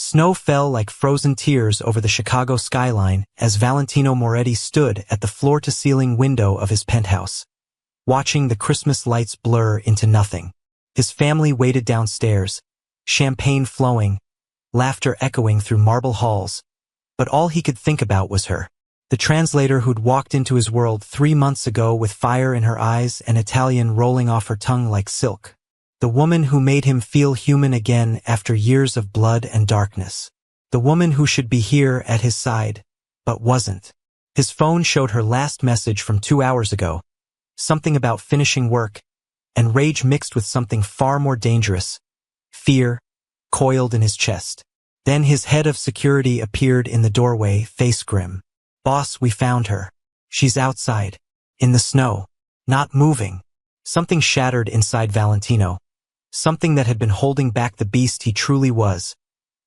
Snow fell like frozen tears over the Chicago skyline as Valentino Moretti stood at the floor-to-ceiling window of his penthouse, watching the Christmas lights blur into nothing. His family waited downstairs, champagne flowing, laughter echoing through marble halls, but all he could think about was her. The translator who'd walked into his world 3 months ago with fire in her eyes and Italian rolling off her tongue like silk. The woman who made him feel human again after years of blood and darkness. The woman who should be here at his side, but wasn't. His phone showed her last message from 2 hours ago, something about finishing work, and rage mixed with something far more dangerous, fear, coiled in his chest. Then his head of security appeared in the doorway, face grim. "Boss, we found her. She's outside, in the snow, not moving." Something shattered inside Valentino, something that had been holding back the beast he truly was.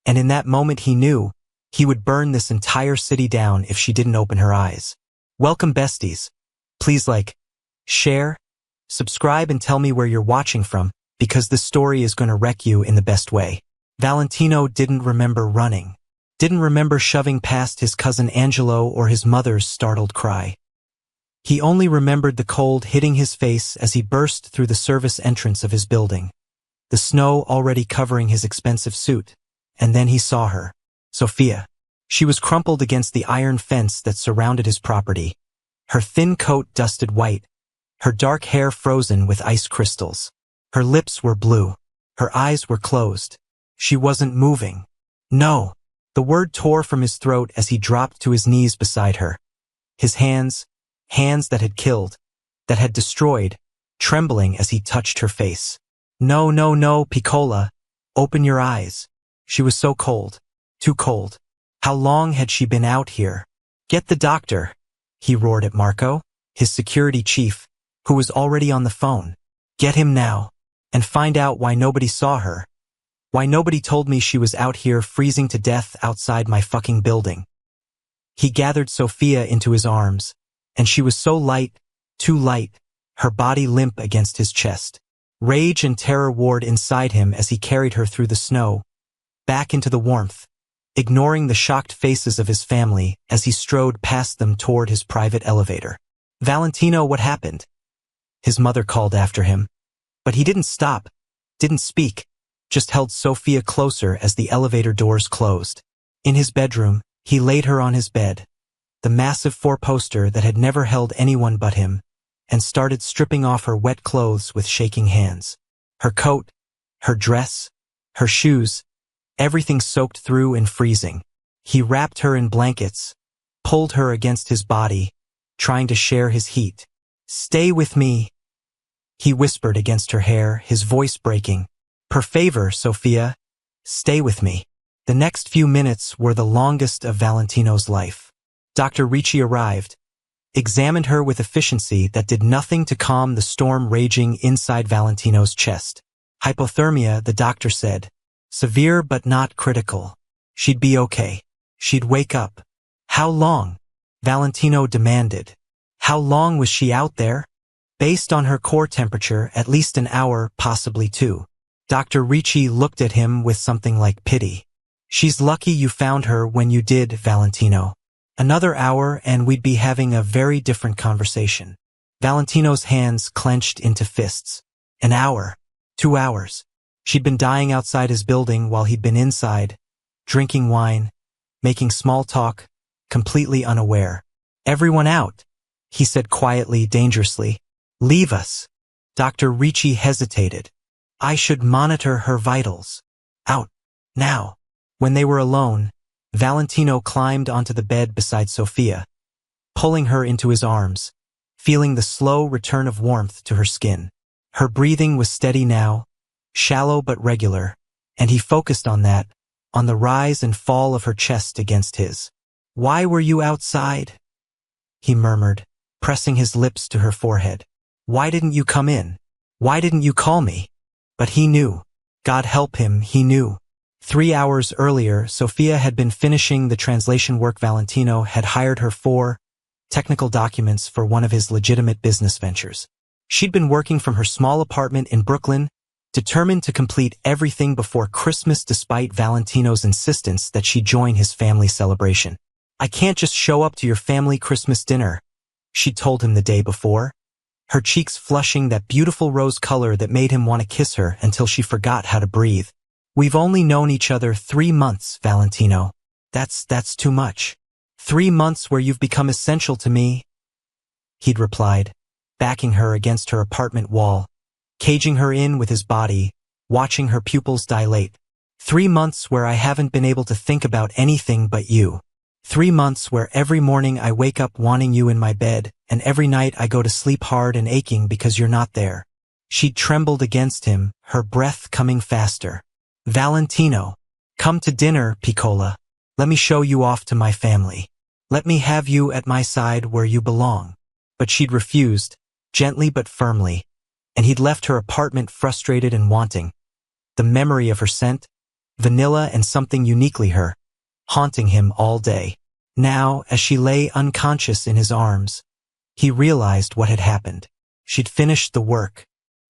And in that moment he knew he would burn this entire city down if she didn't open her eyes. Welcome, besties. Please like, share, subscribe, and tell me where you're watching from, because this story is going to wreck you in the best way. Valentino didn't remember running, didn't remember shoving past his cousin Angelo or his mother's startled cry. He only remembered the cold hitting his face as he burst through the service entrance of his building, the snow already covering his expensive suit. And then he saw her, Sophia. She was crumpled against the iron fence that surrounded his property, her thin coat dusted white, her dark hair frozen with ice crystals. Her lips were blue, her eyes were closed. She wasn't moving. No. The word tore from his throat as he dropped to his knees beside her. His hands that had killed, that had destroyed, trembling as he touched her face. No, no, no, Piccola. Open your eyes. She was so cold. Too cold. How long had she been out here? Get the doctor, he roared at Marco, his security chief, who was already on the phone. Get him now. And find out why nobody saw her. Why nobody told me she was out here freezing to death outside my fucking building. He gathered Sophia into his arms, and she was so light, too light, her body limp against his chest. Rage and terror warred inside him as he carried her through the snow, back into the warmth, ignoring the shocked faces of his family as he strode past them toward his private elevator. Valentino, what happened? His mother called after him. But he didn't stop, didn't speak, just held Sophia closer as the elevator doors closed. In his bedroom, he laid her on his bed, the massive four-poster that had never held anyone but him, and started stripping off her wet clothes with shaking hands. Her coat, her dress, her shoes, everything soaked through and freezing. He wrapped her in blankets, pulled her against his body, trying to share his heat. "Stay with me," he whispered against her hair, his voice breaking. "Per favor, Sophia, stay with me." The next few minutes were the longest of Valentino's life. Dr. Ricci arrived, examined her with efficiency that did nothing to calm the storm raging inside Valentino's chest. Hypothermia, the doctor said. Severe but not critical. She'd be okay. She'd wake up. How long? Valentino demanded. How long was she out there? Based on her core temperature, at least an hour, possibly 2. Dr. Ricci looked at him with something like pity. "She's lucky you found her when you did, Valentino. Another hour and we'd be having a very different conversation." Valentino's hands clenched into fists. An hour. 2 hours. She'd been dying outside his building while he'd been inside, drinking wine, making small talk, completely unaware. "Everyone out," he said quietly, dangerously. "Leave us." Dr. Ricci hesitated. "I should monitor her vitals." "Out. Now." When they were alone, Valentino climbed onto the bed beside Sophia, pulling her into his arms, feeling the slow return of warmth to her skin. Her breathing was steady now, shallow but regular, and he focused on that, on the rise and fall of her chest against his. "Why were you outside?" he murmured, pressing his lips to her forehead. "Why didn't you come in? Why didn't you call me?" But he knew. God help him, he knew. 3 hours earlier, Sophia had been finishing the translation work Valentino had hired her for, technical documents for one of his legitimate business ventures. She'd been working from her small apartment in Brooklyn, determined to complete everything before Christmas despite Valentino's insistence that she join his family celebration. "I can't just show up to your family Christmas dinner," she told him the day before, her cheeks flushing that beautiful rose color that made him want to kiss her until she forgot how to breathe. "We've only known each other 3 months, Valentino. That's too much. 3 months where you've become essential to me," he'd replied, backing her against her apartment wall, caging her in with his body, watching her pupils dilate. 3 months where I haven't been able to think about anything but you. 3 months where every morning I wake up wanting you in my bed, and every night I go to sleep hard and aching because you're not there. She trembled against him, her breath coming faster. "Valentino, come to dinner, Piccola. Let me show you off to my family. Let me have you at my side where you belong." But she'd refused, gently but firmly, and he'd left her apartment frustrated and wanting. The memory of her scent, vanilla and something uniquely her, haunting him all day. Now, as she lay unconscious in his arms, he realized what had happened. She'd finished the work.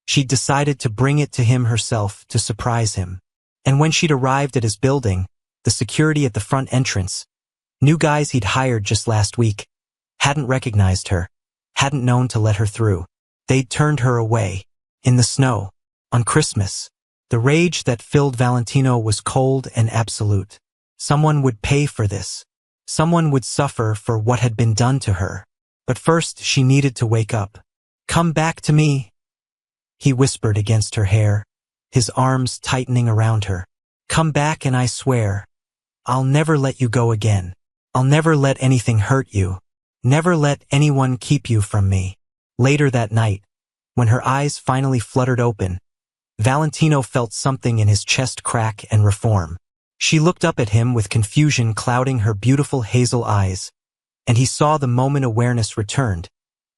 She'd decided to bring it to him herself to surprise him. And when she'd arrived at his building, the security at the front entrance, new guys he'd hired just last week, hadn't recognized her, hadn't known to let her through. They'd turned her away, in the snow, on Christmas. The rage that filled Valentino was cold and absolute. Someone would pay for this. Someone would suffer for what had been done to her. But first she needed to wake up. "Come back to me," he whispered against her hair, his arms tightening around her. "Come back and I swear, I'll never let you go again. I'll never let anything hurt you. Never let anyone keep you from me." Later that night, when her eyes finally fluttered open, Valentino felt something in his chest crack and reform. She looked up at him with confusion clouding her beautiful hazel eyes, and he saw the moment awareness returned,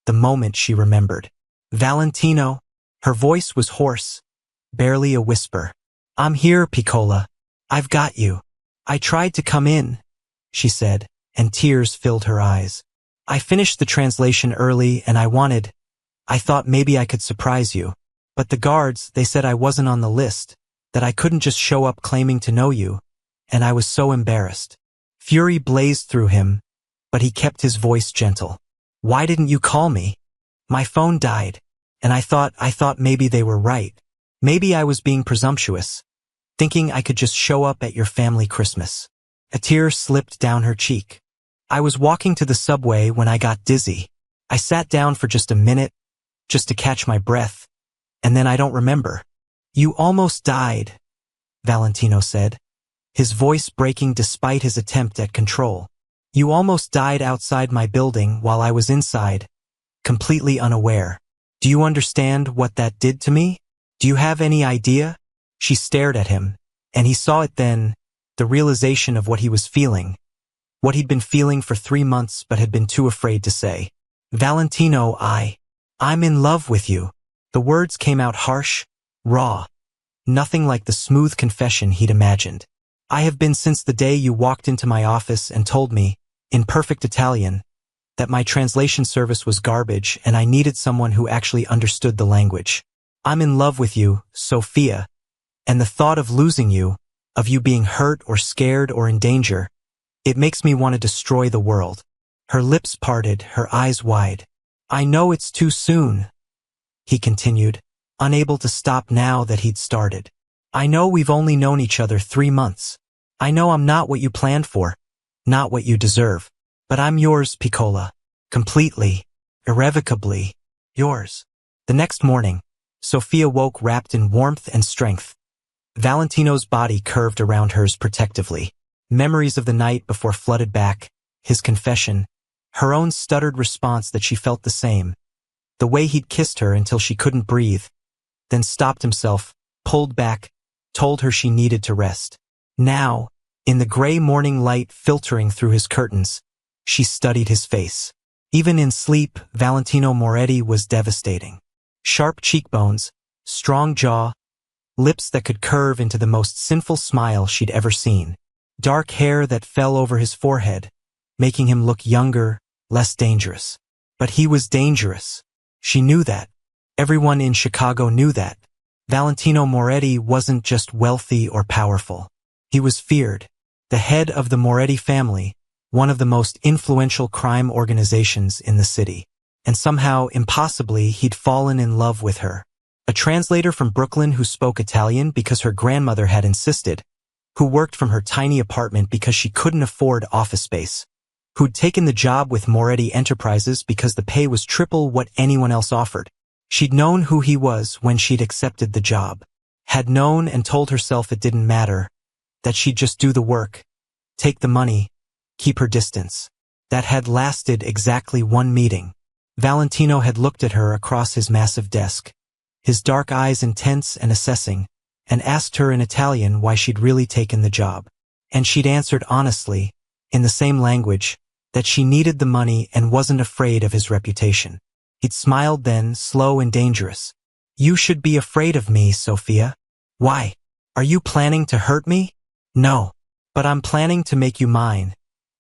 the moment she remembered. "Valentino," her voice was hoarse, barely a whisper. "I'm here, Piccola. I've got you. I tried to come in," she said, and tears filled her eyes. "I finished the translation early and I thought maybe I could surprise you. But the guards, they said I wasn't on the list, that I couldn't just show up claiming to know you, and I was so embarrassed." Fury blazed through him, but he kept his voice gentle. "Why didn't you call me? My phone died, and I thought maybe they were right. Maybe I was being presumptuous, thinking I could just show up at your family Christmas." A tear slipped down her cheek. "I was walking to the subway when I got dizzy. I sat down for just a minute, just to catch my breath, and then I don't remember." "You almost died," Valentino said, his voice breaking despite his attempt at control. "You almost died outside my building while I was inside, completely unaware. Do you understand what that did to me? Do you have any idea?" She stared at him, and he saw it then, the realization of what he was feeling, what he'd been feeling for 3 months but had been too afraid to say. "Valentino, I'm in love with you." The words came out harsh, raw, nothing like the smooth confession he'd imagined. "I have been since the day you walked into my office and told me, in perfect Italian, that my translation service was garbage and I needed someone who actually understood the language. I'm in love with you, Sophia, and the thought of losing you, of you being hurt or scared or in danger, it makes me want to destroy the world." Her lips parted, her eyes wide. "I know it's too soon," he continued, unable to stop now that he'd started. "I know we've only known each other 3 months. I know I'm not what you planned for, not what you deserve. But I'm yours, Piccola. Completely, irrevocably, yours." The next morning, Sophia woke wrapped in warmth and strength. Valentino's body curved around hers protectively. Memories of the night before flooded back, his confession, her own stuttered response that she felt the same, the way he'd kissed her until she couldn't breathe, then stopped himself, pulled back, told her she needed to rest. Now, in the gray morning light filtering through his curtains, she studied his face. Even in sleep, Valentino Moretti was devastating. Sharp cheekbones, strong jaw, lips that could curve into the most sinful smile she'd ever seen. Dark hair that fell over his forehead, making him look younger, less dangerous. But he was dangerous. She knew that. Everyone in Chicago knew that. Valentino Moretti wasn't just wealthy or powerful. He was feared. The head of the Moretti family, one of the most influential crime organizations in the city. And somehow, impossibly, he'd fallen in love with her. A translator from Brooklyn who spoke Italian because her grandmother had insisted, who worked from her tiny apartment because she couldn't afford office space, who'd taken the job with Moretti Enterprises because the pay was triple what anyone else offered. She'd known who he was when she'd accepted the job, had known and told herself it didn't matter, that she'd just do the work, take the money, keep her distance. That had lasted exactly one meeting. Valentino had looked at her across his massive desk, his dark eyes intense and assessing, and asked her in Italian why she'd really taken the job. And she'd answered honestly, in the same language, that she needed the money and wasn't afraid of his reputation. He'd smiled then, slow and dangerous. "You should be afraid of me, Sophia." "Why? Are you planning to hurt me?" "No. But I'm planning to make you mine.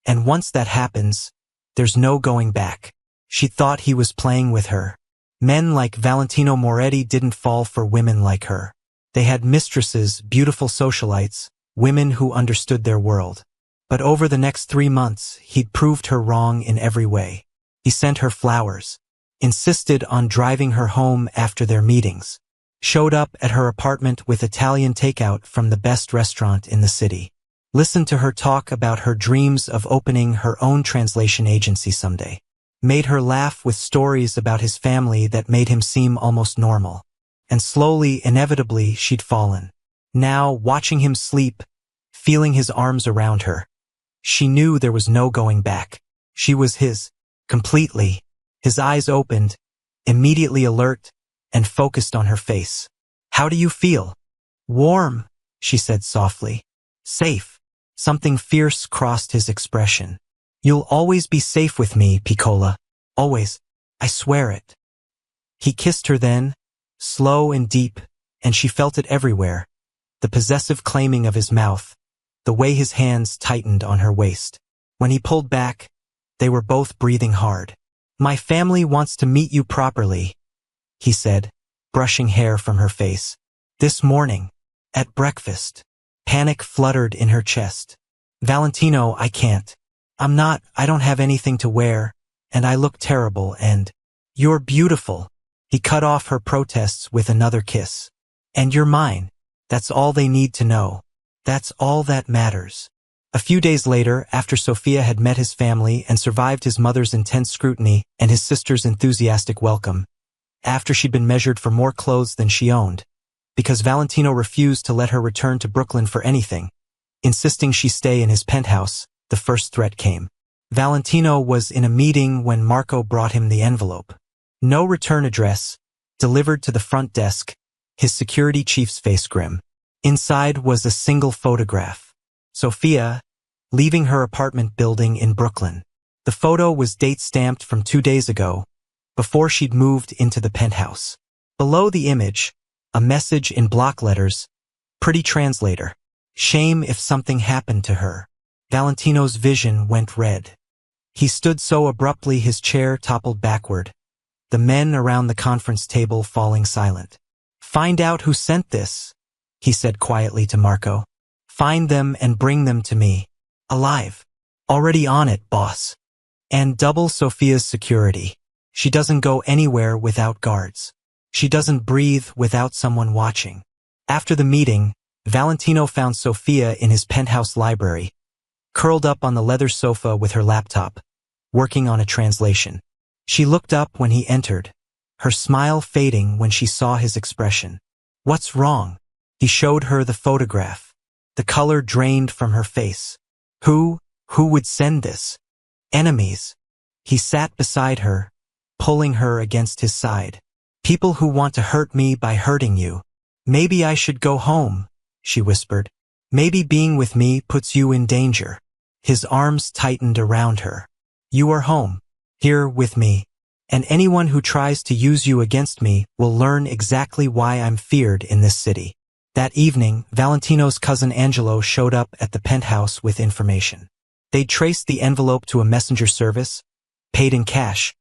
And once that happens, there's no going back." She thought he was playing with her. Men like Valentino Moretti didn't fall for women like her. They had mistresses, beautiful socialites, women who understood their world. But over the next 3 months, he'd proved her wrong in every way. He sent her flowers, insisted on driving her home after their meetings, showed up at her apartment with Italian takeout from the best restaurant in the city, listened to her talk about her dreams of opening her own translation agency someday, made her laugh with stories about his family that made him seem almost normal. And slowly, inevitably, she'd fallen. Now, watching him sleep, feeling his arms around her, she knew there was no going back. She was his, completely. His eyes opened, immediately alert, and focused on her face. "How do you feel?" "Warm," she said softly. "Safe." Something fierce crossed his expression. "You'll always be safe with me, Piccola. Always. I swear it." He kissed her then, slow and deep, and she felt it everywhere. The possessive claiming of his mouth, the way his hands tightened on her waist. When he pulled back, they were both breathing hard. "My family wants to meet you properly," he said, brushing hair from her face. "This morning, at breakfast." Panic fluttered in her chest. "Valentino, I can't. I don't have anything to wear, and I look terrible, and you're beautiful." He cut off her protests with another kiss. "And you're mine. That's all they need to know. That's all that matters." A few days later, after Sophia had met his family and survived his mother's intense scrutiny and his sister's enthusiastic welcome, after she'd been measured for more clothes than she owned, because Valentino refused to let her return to Brooklyn for anything, insisting she stay in his penthouse, the first threat came. Valentino was in a meeting when Marco brought him the envelope. No return address, delivered to the front desk, his security chief's face grim. Inside was a single photograph. Sophia, leaving her apartment building in Brooklyn. The photo was date-stamped from 2 days ago, before she'd moved into the penthouse. Below the image, a message in block letters, "Pretty translator. Shame if something happened to her." Valentino's vision went red. He stood so abruptly his chair toppled backward, the men around the conference table falling silent. "Find out who sent this," he said quietly to Marco. "Find them and bring them to me. Alive. Already on it, boss. And double Sophia's security. She doesn't go anywhere without guards. She doesn't breathe without someone watching." After the meeting, Valentino found Sophia in his penthouse library, curled up on the leather sofa with her laptop, working on a translation. She looked up when he entered, her smile fading when she saw his expression. "What's wrong?" He showed her the photograph. The color drained from her face. Who would send this? Enemies. He sat beside her, pulling her against his side. "People who want to hurt me by hurting you. Maybe I should go home," she whispered. "Maybe being with me puts you in danger." His arms tightened around her. "You are home, here with me. And anyone who tries to use you against me will learn exactly why I'm feared in this city." That evening, Valentino's cousin Angelo showed up at the penthouse with information. They'd traced the envelope to a messenger service, paid in cash,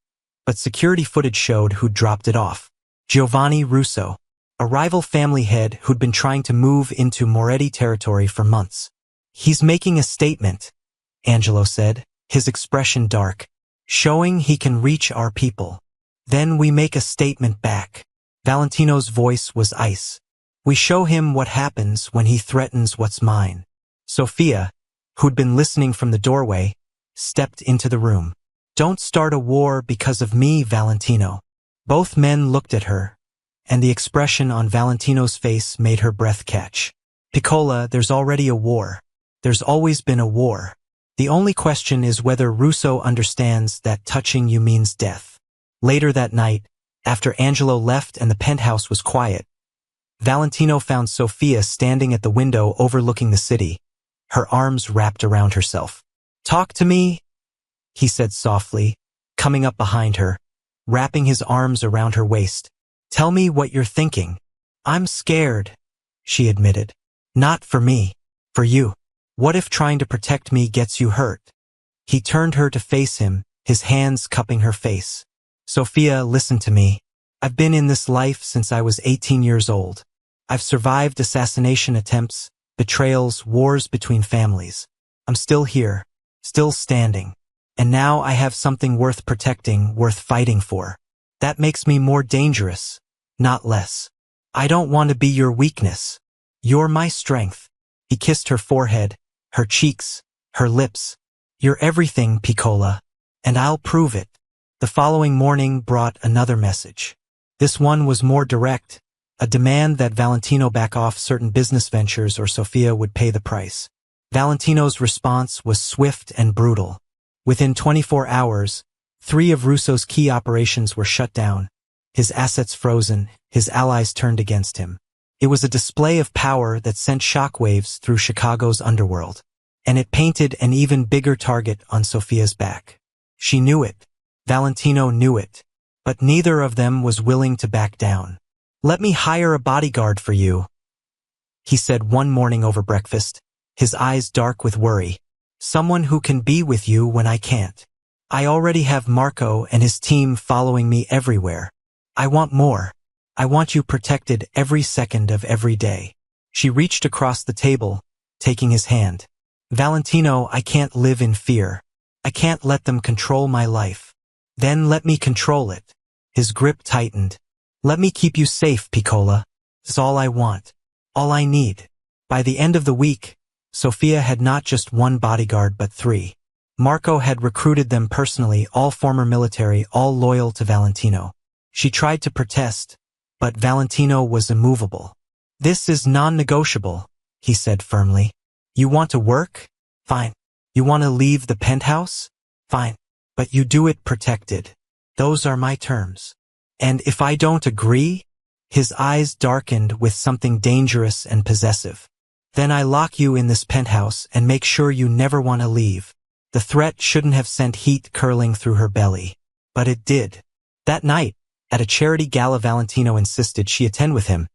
but security footage showed who'd dropped it off. Giovanni Russo. a rival family head who'd been trying to move into Moretti territory for months. "He's making a statement," Angelo said, his expression dark, "showing he can reach our people. Then we make a statement back." Valentino's voice was ice. "We show him what happens when he threatens what's mine." Sofia, who'd been listening from the doorway, stepped into the room. "Don't start a war because of me, Valentino." Both men looked at her, and the expression on Valentino's face made her breath catch. "Piccola, there's already a war. There's always been a war. The only question is whether Russo understands that touching you means death." Later that night, after Angelo left and the penthouse was quiet, Valentino found Sofia standing at the window overlooking the city, her arms wrapped around herself. "Talk to me," he said softly, coming up behind her, wrapping his arms around her waist. "Tell me what you're thinking." "I'm scared," she admitted. "Not for me. For you. What if trying to protect me gets you hurt?" He turned her to face him, his hands cupping her face. "Sofia, listen to me. I've been in this life since I was 18 years old. I've survived assassination attempts, betrayals, wars between families. I'm still here, still standing. And now I have something worth protecting, worth fighting for. That makes me more dangerous, not less. I don't want to be your weakness. You're my strength." He kissed her forehead, her cheeks, her lips. "You're everything, Piccola, and I'll prove it." The following morning brought another message. This one was more direct, a demand that Valentino back off certain business ventures or Sofia would pay the price. Valentino's response was swift and brutal. Within 24 hours, 3 of Russo's key operations were shut down, his assets frozen, his allies turned against him. It was a display of power that sent shockwaves through Chicago's underworld, and it painted an even bigger target on Sofia's back. She knew it. Valentino knew it. But neither of them was willing to back down. "Let me hire a bodyguard for you," he said one morning over breakfast, his eyes dark with worry. "Someone who can be with you when I can't. I already have Marco and his team following me everywhere. I want more. I want you protected every second of every day." She reached across the table, taking his hand. "Valentino, I can't live in fear. I can't let them control my life." "Then let me control it." His grip tightened. "Let me keep you safe, Piccola. It's all I want. All I need." By the end of the week, Sofia had not just one bodyguard but 3. Marco had recruited them personally, all former military, all loyal to Valentino. She tried to protest, but Valentino was immovable. "This is non-negotiable," he said firmly. "You want to work? Fine. You want to leave the penthouse? Fine. But you do it protected. Those are my terms. And if I don't agree?" His eyes darkened with something dangerous and possessive. "Then I lock you in this penthouse and make sure you never want to leave." The threat shouldn't have sent heat curling through her belly. But it did. That night, at a charity gala, Valentino insisted she attend with him.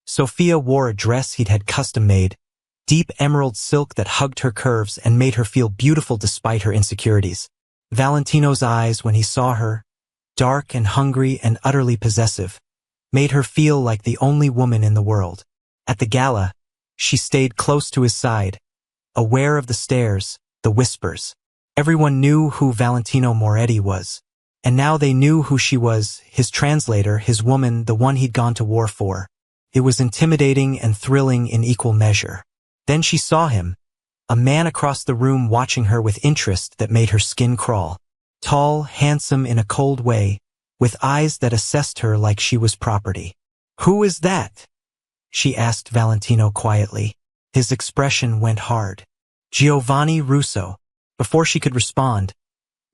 Sofia wore a dress he'd had custom-made, deep emerald silk that hugged her curves and made her feel beautiful despite her insecurities. Valentino's eyes, when he saw her, dark and hungry and utterly possessive, made her feel like the only woman in the world. At the gala, she stayed close to his side, aware of the stares, the whispers. Everyone knew who Valentino Moretti was, and now they knew who she was, his translator, his woman, the one he'd gone to war for. It was intimidating and thrilling in equal measure. Then she saw him, a man across the room watching her with interest that made her skin crawl. Tall, handsome in a cold way, with eyes that assessed her like she was property. "Who is that?" she asked Valentino quietly. His expression went hard. "Giovanni Russo." Before she could respond,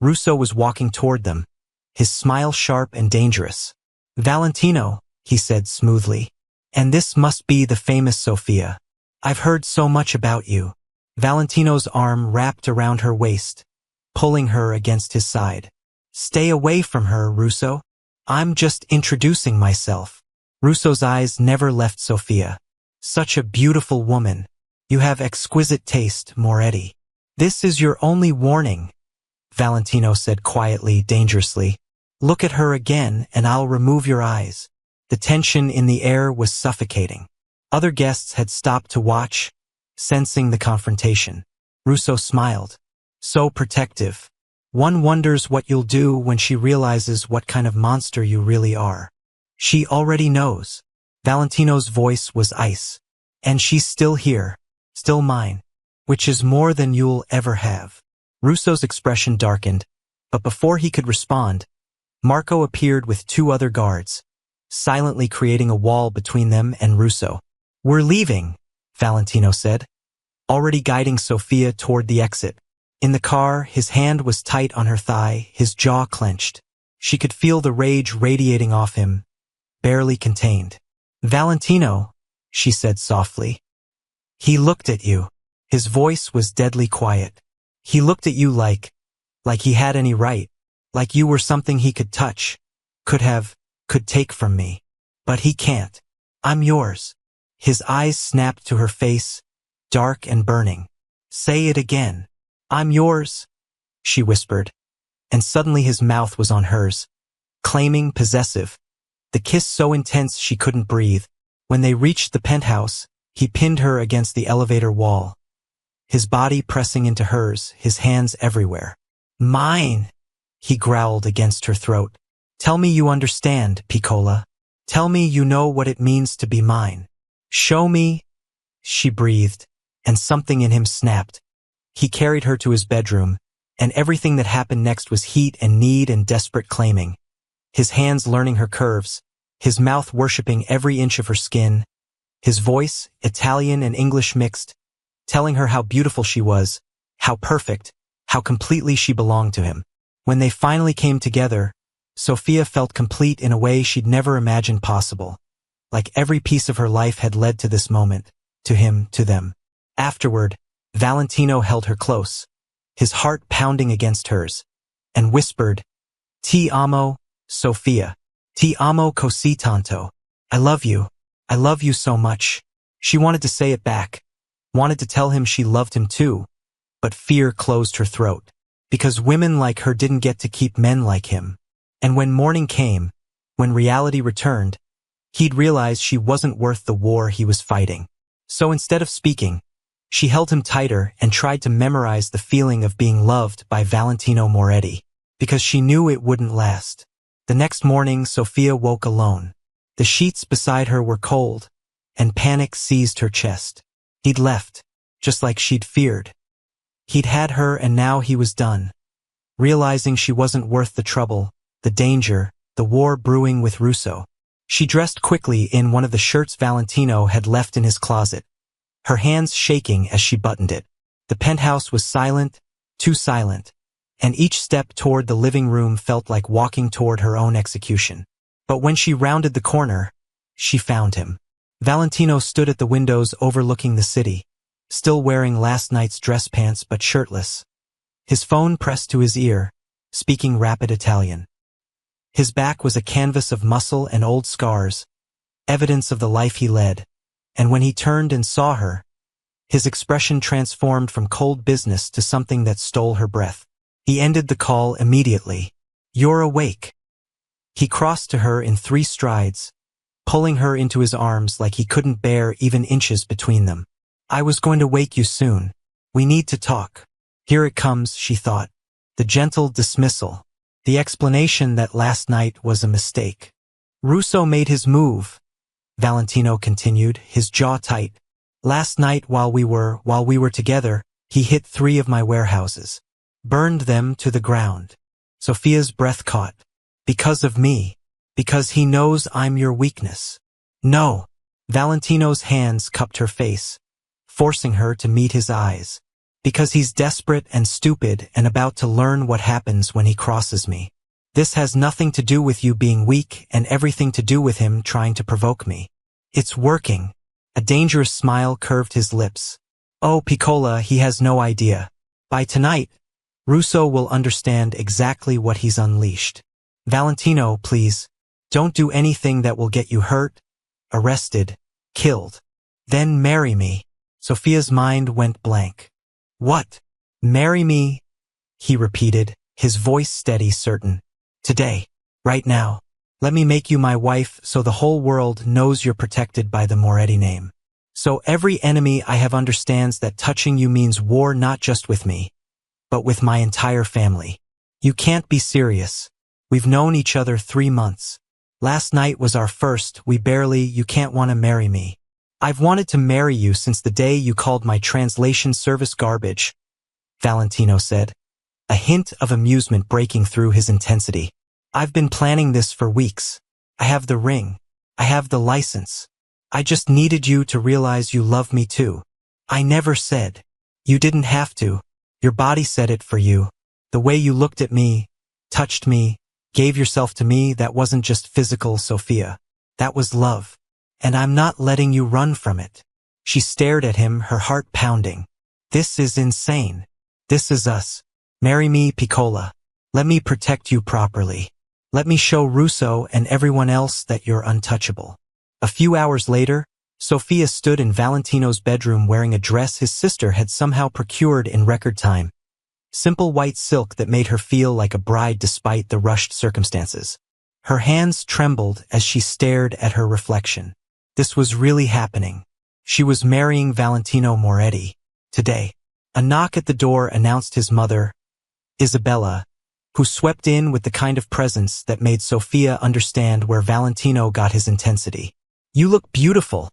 Russo was walking toward them, his smile sharp and dangerous. "Valentino," he said smoothly. "And this must be the famous Sofia. I've heard so much about you." Valentino's arm wrapped around her waist, pulling her against his side. "Stay away from her, Russo. I'm just introducing myself." Russo's eyes never left Sofia. "Such a beautiful woman. You have exquisite taste, Moretti." "This is your only warning," Valentino said quietly, dangerously. "Look at her again and I'll remove your eyes." The tension in the air was suffocating. Other guests had stopped to watch, sensing the confrontation. Russo smiled. So protective. One wonders what you'll do when she realizes what kind of monster you really are. She already knows. Valentino's voice was ice. And she's still here. Still mine. Which is more than you'll ever have. Russo's expression darkened, but before he could respond, Marco appeared with 2 other guards, silently creating a wall between them and Russo. We're leaving, Valentino said, already guiding Sofia toward the exit. In the car, his hand was tight on her thigh, his jaw clenched. She could feel the rage radiating off him, barely contained. Valentino, she said softly. He looked at you. His voice was deadly quiet. He looked at you like he had any right, like you were something he could touch, could take from me. But he can't. I'm yours. His eyes snapped to her face, dark and burning. Say it again. I'm yours, she whispered, and suddenly his mouth was on hers, claiming, possessive. The kiss so intense she couldn't breathe. When they reached the penthouse, he pinned her against the elevator wall, his body pressing into hers, his hands everywhere. Mine, he growled against her throat. Tell me you understand, Piccola. Tell me you know what it means to be mine. Show me, she breathed, and something in him snapped. He carried her to his bedroom, and everything that happened next was heat and need and desperate claiming. His hands learning her curves, his mouth worshipping every inch of her skin, his voice, Italian and English mixed, telling her how beautiful she was, how perfect, how completely she belonged to him. When they finally came together, Sofia felt complete in a way she'd never imagined possible. Like every piece of her life had led to this moment, to him, to them. Afterward, Valentino held her close, his heart pounding against hers, and whispered, Ti amo, Sofia. Ti amo così tanto. I love you so much. She wanted to say it back, wanted to tell him she loved him too, but fear closed her throat, because women like her didn't get to keep men like him. And when morning came, when reality returned, he'd realized she wasn't worth the war he was fighting. So instead of speaking, she held him tighter and tried to memorize the feeling of being loved by Valentino Moretti, because she knew it wouldn't last. The next morning, Sofia woke alone. The sheets beside her were cold, and panic seized her chest. He'd left, just like she'd feared. He'd had her and now he was done. Realizing she wasn't worth the trouble, the danger, the war brewing with Russo, she dressed quickly in one of the shirts Valentino had left in his closet, her hands shaking as she buttoned it. The penthouse was silent, too silent, and each step toward the living room felt like walking toward her own execution. But when she rounded the corner, she found him. Valentino stood at the windows overlooking the city, still wearing last night's dress pants but shirtless. His phone pressed to his ear, speaking rapid Italian. His back was a canvas of muscle and old scars, evidence of the life he led, and when he turned and saw her, his expression transformed from cold business to something that stole her breath. He ended the call immediately. You're awake. He crossed to her in 3 strides, pulling her into his arms like he couldn't bear even inches between them. I was going to wake you soon. We need to talk. Here it comes, she thought. The gentle dismissal. The explanation that last night was a mistake. Russo made his move, Valentino continued, his jaw tight. Last night while we were together, he hit 3 of my warehouses. Burned them to the ground. Sofia's breath caught. Because of me. Because he knows I'm your weakness. No. Valentino's hands cupped her face, forcing her to meet his eyes. Because he's desperate and stupid and about to learn what happens when he crosses me. This has nothing to do with you being weak and everything to do with him trying to provoke me. It's working. A dangerous smile curved his lips. Oh, Piccola, he has no idea. By tonight, Russo will understand exactly what he's unleashed. Valentino, please, don't do anything that will get you hurt, arrested, killed. Then marry me. Sofia's mind went blank. What? Marry me? He repeated, his voice steady, certain. Today. Right now. Let me make you my wife so the whole world knows you're protected by the Moretti name. So every enemy I have understands that touching you means war not just with me, but with my entire family. You can't be serious. We've known each other 3 months. Last night was our first, you can't want to marry me. I've wanted to marry you since the day you called my translation service garbage, Valentino said, a hint of amusement breaking through his intensity. I've been planning this for weeks. I have the ring. I have the license. I just needed you to realize you love me too. I never said. You didn't have to. Your body said it for you. The way you looked at me, touched me, gave yourself to me, that wasn't just physical, Sophia. That was love. And I'm not letting you run from it. She stared at him, her heart pounding. This is insane. This is us. Marry me, Piccola. Let me protect you properly. Let me show Russo and everyone else that you're untouchable. A few hours later, Sophia stood in Valentino's bedroom wearing a dress his sister had somehow procured in record time. Simple white silk that made her feel like a bride despite the rushed circumstances. Her hands trembled as she stared at her reflection. This was really happening. She was marrying Valentino Moretti. Today. A knock at the door announced his mother, Isabella, who swept in with the kind of presence that made Sophia understand where Valentino got his intensity. You look beautiful,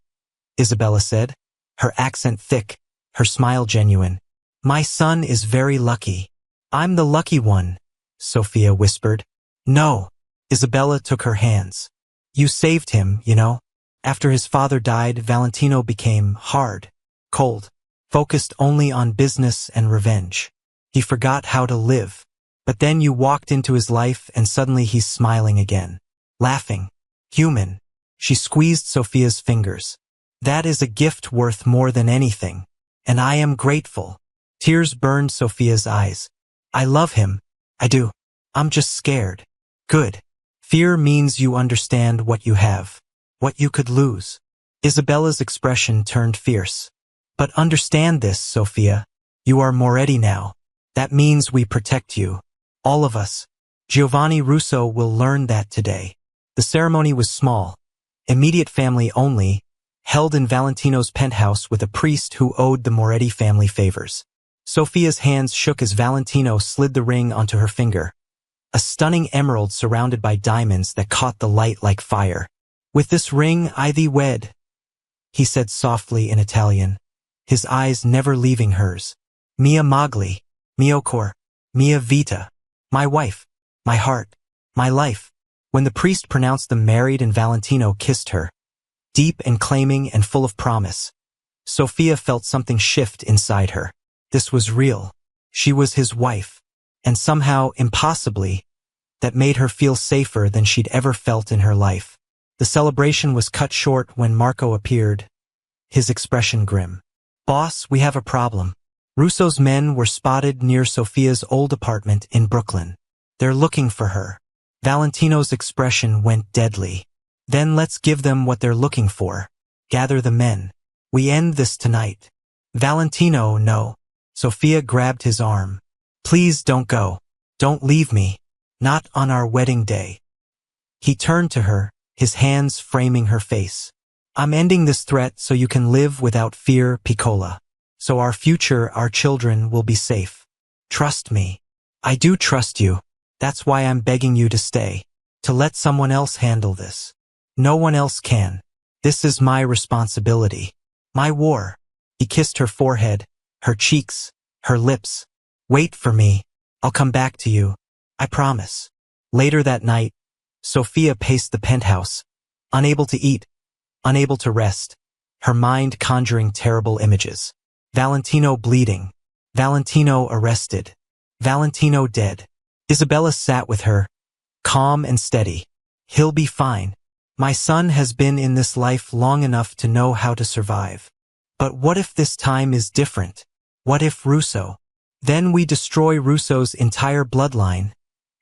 Isabella said, her accent thick, her smile genuine. My son is very lucky. I'm the lucky one, Sophia whispered. No, Isabella took her hands. You saved him, you know. After his father died, Valentino became hard, cold, focused only on business and revenge. He forgot how to live. But then you walked into his life and suddenly he's smiling again. Laughing. Human. She squeezed Sophia's fingers. That is a gift worth more than anything. And I am grateful. Tears burned Sophia's eyes. I love him. I do. I'm just scared. Good. Fear means you understand what you have. What you could lose. Isabella's expression turned fierce. But understand this, Sophia. You are Moretti now. That means we protect you. All of us. Giovanni Russo will learn that today. The ceremony was small. Immediate family only, held in Valentino's penthouse with a priest who owed the Moretti family favors. Sophia's hands shook as Valentino slid the ring onto her finger. A stunning emerald surrounded by diamonds that caught the light like fire. With this ring I thee wed, he said softly in Italian, his eyes never leaving hers. Mia Mogli, mio cor, mia vita. My wife, my heart, my life. When the priest pronounced them married and Valentino kissed her, deep and claiming and full of promise, Sophia felt something shift inside her. This was real. She was his wife. And somehow, impossibly, that made her feel safer than she'd ever felt in her life. The celebration was cut short when Marco appeared, his expression grim. Boss, we have a problem. Russo's men were spotted near Sophia's old apartment in Brooklyn. They're looking for her. Valentino's expression went deadly. Then let's give them what they're looking for. Gather the men. We end this tonight. Valentino, no. Sophia grabbed his arm. Please don't go. Don't leave me. Not on our wedding day. He turned to her, his hands framing her face. I'm ending this threat so you can live without fear, Piccola. So our future, our children, will be safe. Trust me. I do trust you. That's why I'm begging you to stay. To let someone else handle this. No one else can. This is my responsibility. My war. He kissed her forehead, her cheeks, her lips. Wait for me. I'll come back to you. I promise. Later that night, Sophia paced the penthouse, unable to eat, unable to rest, her mind conjuring terrible images. Valentino bleeding. Valentino arrested. Valentino dead. Isabella sat with her, calm and steady. He'll be fine. My son has been in this life long enough to know how to survive. But what if this time is different? What if Russo? Then we destroy Russo's entire bloodline,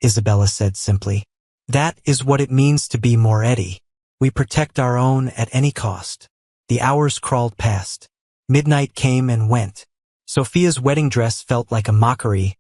Isabella said simply. That is what it means to be Moretti. We protect our own at any cost. The hours crawled past. Midnight came and went. Sophia's wedding dress felt like a mockery,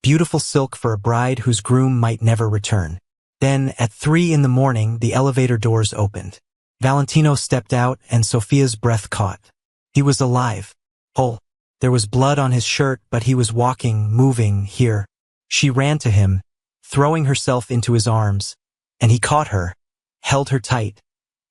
beautiful silk for a bride whose groom might never return. Then, at 3 in the morning, the elevator doors opened. Valentino stepped out and Sophia's breath caught. He was alive. Whole. There was blood on his shirt, but he was walking, moving, here. She ran to him, throwing herself into his arms, and he caught her, held her tight,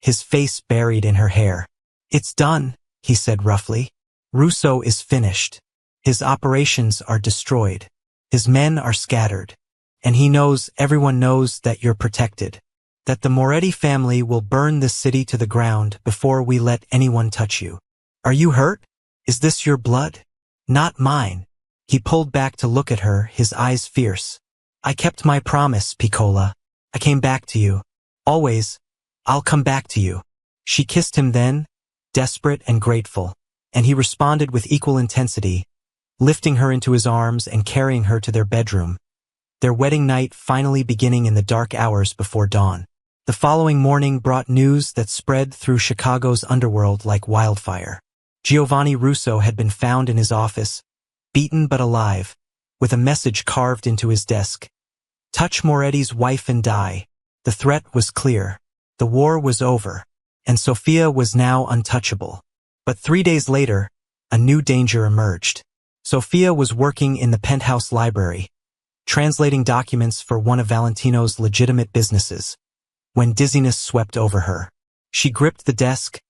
his face buried in her hair. "It's done," he said roughly. "Russo is finished. His operations are destroyed. His men are scattered. And he knows, everyone knows, that you're protected. That the Moretti family will burn this city to the ground before we let anyone touch you. Are you hurt? Is this your blood? Not mine." He pulled back to look at her, his eyes fierce. "I kept my promise, Piccola. I came back to you. Always. I'll come back to you." She kissed him then, desperate and grateful, and he responded with equal intensity, lifting her into his arms and carrying her to their bedroom. Their wedding night finally beginning in the dark hours before dawn. The following morning brought news that spread through Chicago's underworld like wildfire. Giovanni Russo had been found in his office, beaten but alive, with a message carved into his desk. "Touch Moretti's wife and die." The threat was clear. The war was over, and Sophia was now untouchable. But 3 days later, a new danger emerged. Sophia was working in the penthouse library, translating documents for one of Valentino's legitimate businesses, when dizziness swept over her. She gripped the desk,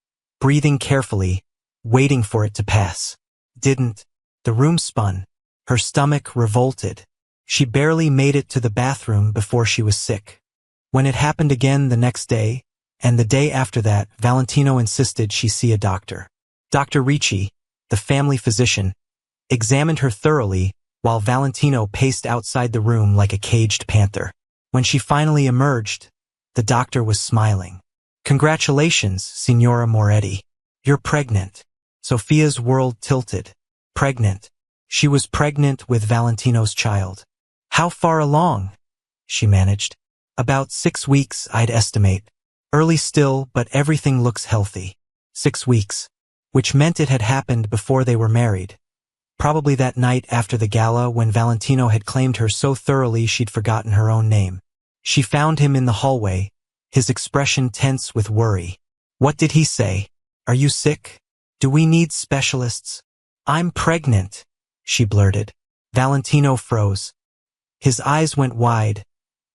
breathing carefully, waiting for it to pass. Didn't. The room spun. Her stomach revolted. She barely made it to the bathroom before she was sick. When it happened again the next day, and the day after that, Valentino insisted she see a doctor. Dr. Ricci, the family physician, examined her thoroughly while Valentino paced outside the room like a caged panther. When she finally emerged, the doctor was smiling. "Congratulations, Signora Moretti. You're pregnant." Sophia's world tilted. Pregnant. She was pregnant with Valentino's child. "How far along?" she managed. "About 6 weeks, I'd estimate. Early still, but everything looks healthy." 6 weeks. Which meant it had happened before they were married. Probably that night after the gala when Valentino had claimed her so thoroughly she'd forgotten her own name. She found him in the hallway, his expression tense with worry. "What did he say? Are you sick? Do we need specialists?" "I'm pregnant," she blurted. Valentino froze. His eyes went wide,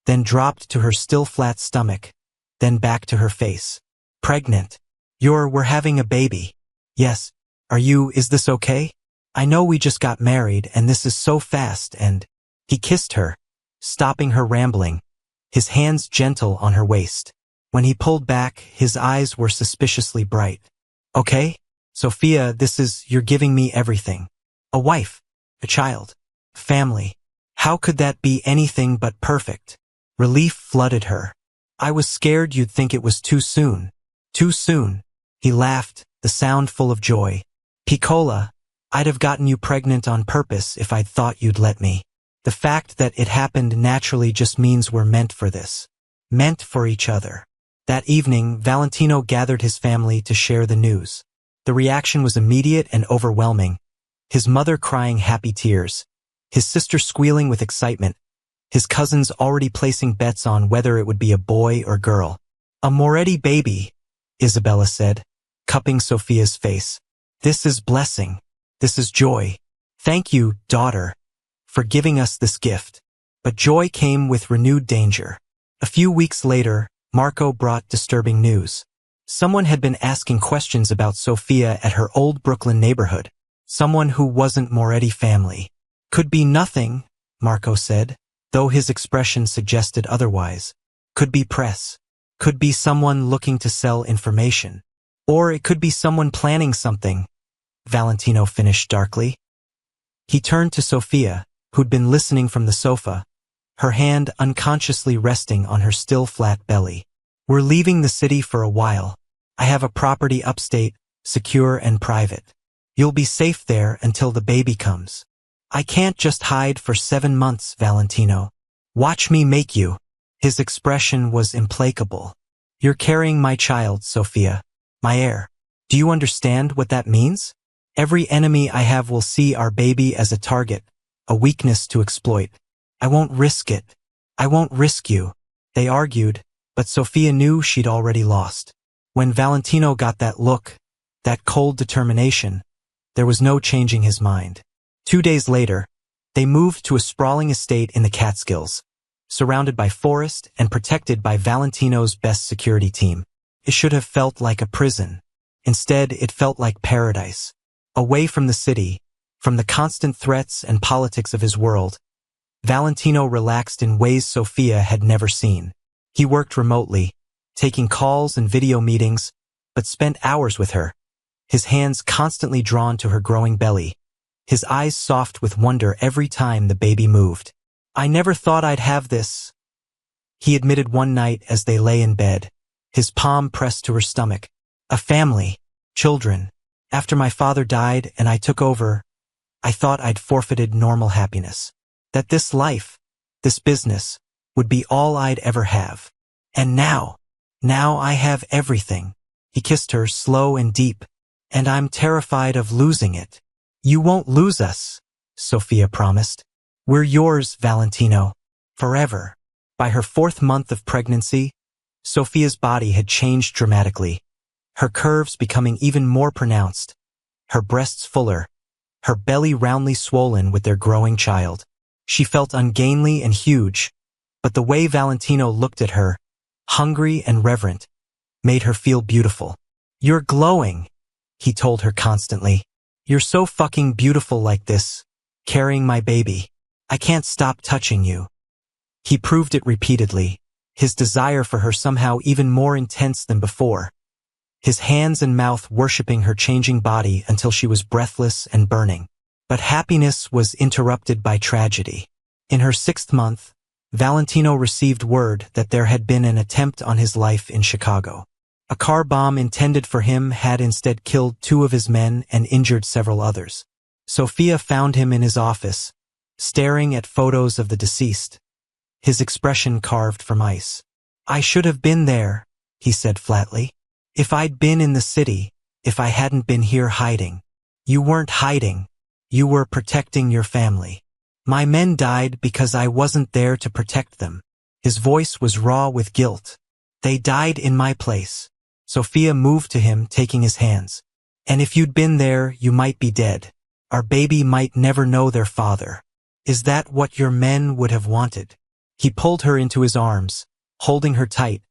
then dropped to her still flat stomach, then back to her face. "Pregnant. We're having a baby." "Yes. Is this okay? I know we just got married and this is so fast and—" He kissed her, stopping her rambling, his hands gentle on her waist. When he pulled back, his eyes were suspiciously bright. "Okay? Sophia, you're giving me everything. A wife, a child, family. How could that be anything but perfect?" Relief flooded her. "I was scared you'd think it was too soon." "Too soon?" He laughed, the sound full of joy. "Piccola, I'd have gotten you pregnant on purpose if I'd thought you'd let me. The fact that it happened naturally just means we're meant for this. Meant for each other." That evening, Valentino gathered his family to share the news. The reaction was immediate and overwhelming. His mother crying happy tears, his sister squealing with excitement, his cousins already placing bets on whether it would be a boy or girl. "A Moretti baby," Isabella said, cupping Sophia's face. "This is blessing. This is joy. Thank you, daughter, for giving us this gift." But joy came with renewed danger. A few weeks later, Marco brought disturbing news. Someone had been asking questions about Sophia at her old Brooklyn neighborhood. Someone who wasn't Moretti family. "Could be nothing," Marco said, though his expression suggested otherwise. "Could be press. Could be someone looking to sell information. Or it could be someone planning something," Valentino finished darkly. He turned to Sophia, who'd been listening from the sofa, her hand unconsciously resting on her still flat belly. "We're leaving the city for a while. I have a property upstate, secure and private. You'll be safe there until the baby comes. I can't just hide for 7 months, Valentino. Watch me make you." His expression was implacable. "You're carrying my child, Sophia. My heir. Do you understand what that means? Every enemy I have will see our baby as a target, a weakness to exploit. I won't risk it. I won't risk you." They argued, but Sofia knew she'd already lost. When Valentino got that look, that cold determination, there was no changing his mind. 2 days later, they moved to a sprawling estate in the Catskills, surrounded by forest and protected by Valentino's best security team. It should have felt like a prison. Instead, it felt like paradise. Away from the city, from the constant threats and politics of his world, Valentino relaxed in ways Sofia had never seen. He worked remotely, taking calls and video meetings, but spent hours with her, his hands constantly drawn to her growing belly, his eyes soft with wonder every time the baby moved. "I never thought I'd have this," he admitted one night as they lay in bed, his palm pressed to her stomach. "A family, children. After my father died and I took over, I thought I'd forfeited normal happiness. That this life, this business, would be all I'd ever have. And now I have everything." He kissed her slow and deep, "and I'm terrified of losing it." "You won't lose us," Sofia promised. "We're yours, Valentino, forever." By her 4th month of pregnancy, Sofia's body had changed dramatically, her curves becoming even more pronounced, her breasts fuller, her belly roundly swollen with their growing child. She felt ungainly and huge, but the way Valentino looked at her, hungry and reverent, made her feel beautiful. "You're glowing," he told her constantly. "You're so fucking beautiful like this, carrying my baby. I can't stop touching you." He proved it repeatedly, his desire for her somehow even more intense than before, his hands and mouth worshipping her changing body until she was breathless and burning. But happiness was interrupted by tragedy. In her 6th month, Valentino received word that there had been an attempt on his life in Chicago. A car bomb intended for him had instead killed 2 of his men and injured several others. Sofia found him in his office, staring at photos of the deceased, his expression carved from ice. "I should have been there," he said flatly. "If I'd been in the city, if I hadn't been here hiding." "You weren't hiding. You were protecting your family." "My men died because I wasn't there to protect them." His voice was raw with guilt. "They died in my place." Sofia moved to him, taking his hands. "And if you'd been there, you might be dead. Our baby might never know their father. Is that what your men would have wanted?" He pulled her into his arms, holding her tight,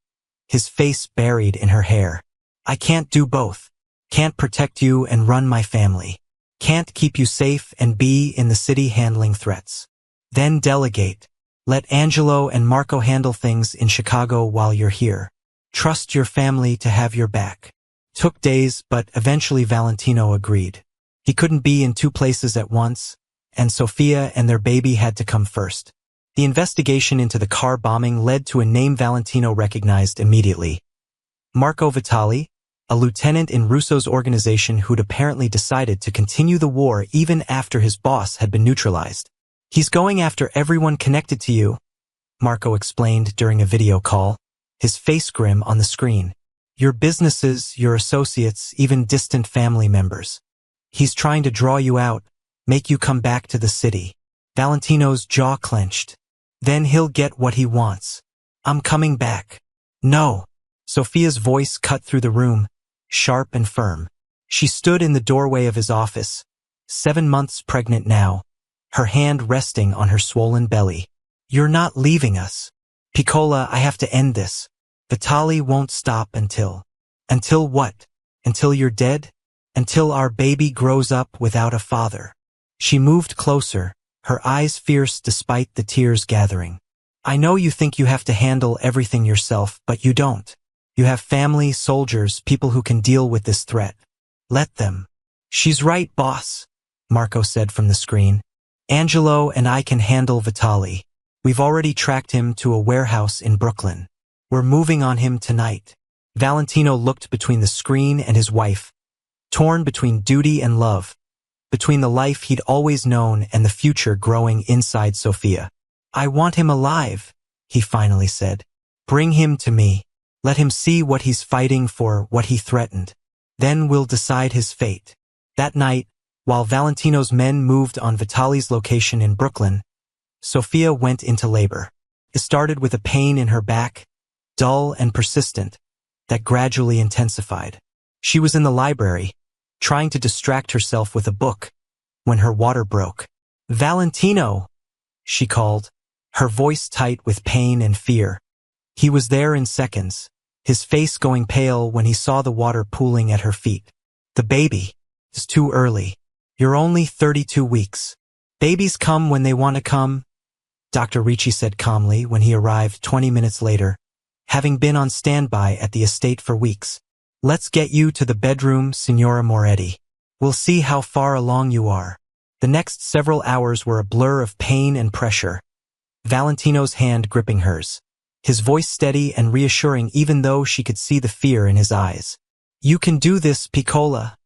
his face buried in her hair. "I can't do both. Can't protect you and run my family. Can't keep you safe and be in the city handling threats. Then delegate. Let Angelo and Marco handle things in Chicago while you're here. Trust your family to have your back." Took days, but eventually Valentino agreed. He couldn't be in 2 places at once, and Sofia and their baby had to come first. The investigation into the car bombing led to a name Valentino recognized immediately. Marco Vitali, a lieutenant in Russo's organization who'd apparently decided to continue the war even after his boss had been neutralized. "He's going after everyone connected to you," Marco explained during a video call, his face grim on the screen. "Your businesses, your associates, even distant family members. He's trying to draw you out, make you come back to the city." Valentino's jaw clenched. "Then he'll get what he wants. I'm coming back." "No." Sofia's voice cut through the room, sharp and firm. She stood in the doorway of his office, 7 months pregnant now, her hand resting on her swollen belly. "You're not leaving us. Piccola, I have to end this. Vitali won't stop until..." "Until what? Until you're dead? Until our baby grows up without a father." She moved closer, her eyes fierce despite the tears gathering. "I know you think you have to handle everything yourself, but you don't. You have family, soldiers, people who can deal with this threat. Let them." "She's right, boss," Marco said from the screen. "Angelo and I can handle Vitali. We've already tracked him to a warehouse in Brooklyn. We're moving on him tonight." Valentino looked between the screen and his wife, torn between duty and love, between the life he'd always known and the future growing inside Sofia. "I want him alive," he finally said. "Bring him to me. Let him see what he's fighting for, what he threatened. Then we'll decide his fate." That night, while Valentino's men moved on Vitali's location in Brooklyn, Sofia went into labor. It started with a pain in her back, dull and persistent, that gradually intensified. She was in the library, trying to distract herself with a book, when her water broke. "Valentino!" she called, her voice tight with pain and fear. He was there in seconds, his face going pale when he saw the water pooling at her feet. "The baby. It's too early. You're only 32 weeks. Babies come when they want to come," Dr. Ricci said calmly when he arrived 20 minutes later, having been on standby at the estate for weeks. "Let's get you to the bedroom, Signora Moretti. We'll see how far along you are." The next several hours were a blur of pain and pressure, Valentino's hand gripping hers, his voice steady and reassuring even though she could see the fear in his eyes. "You can do this, Piccola,"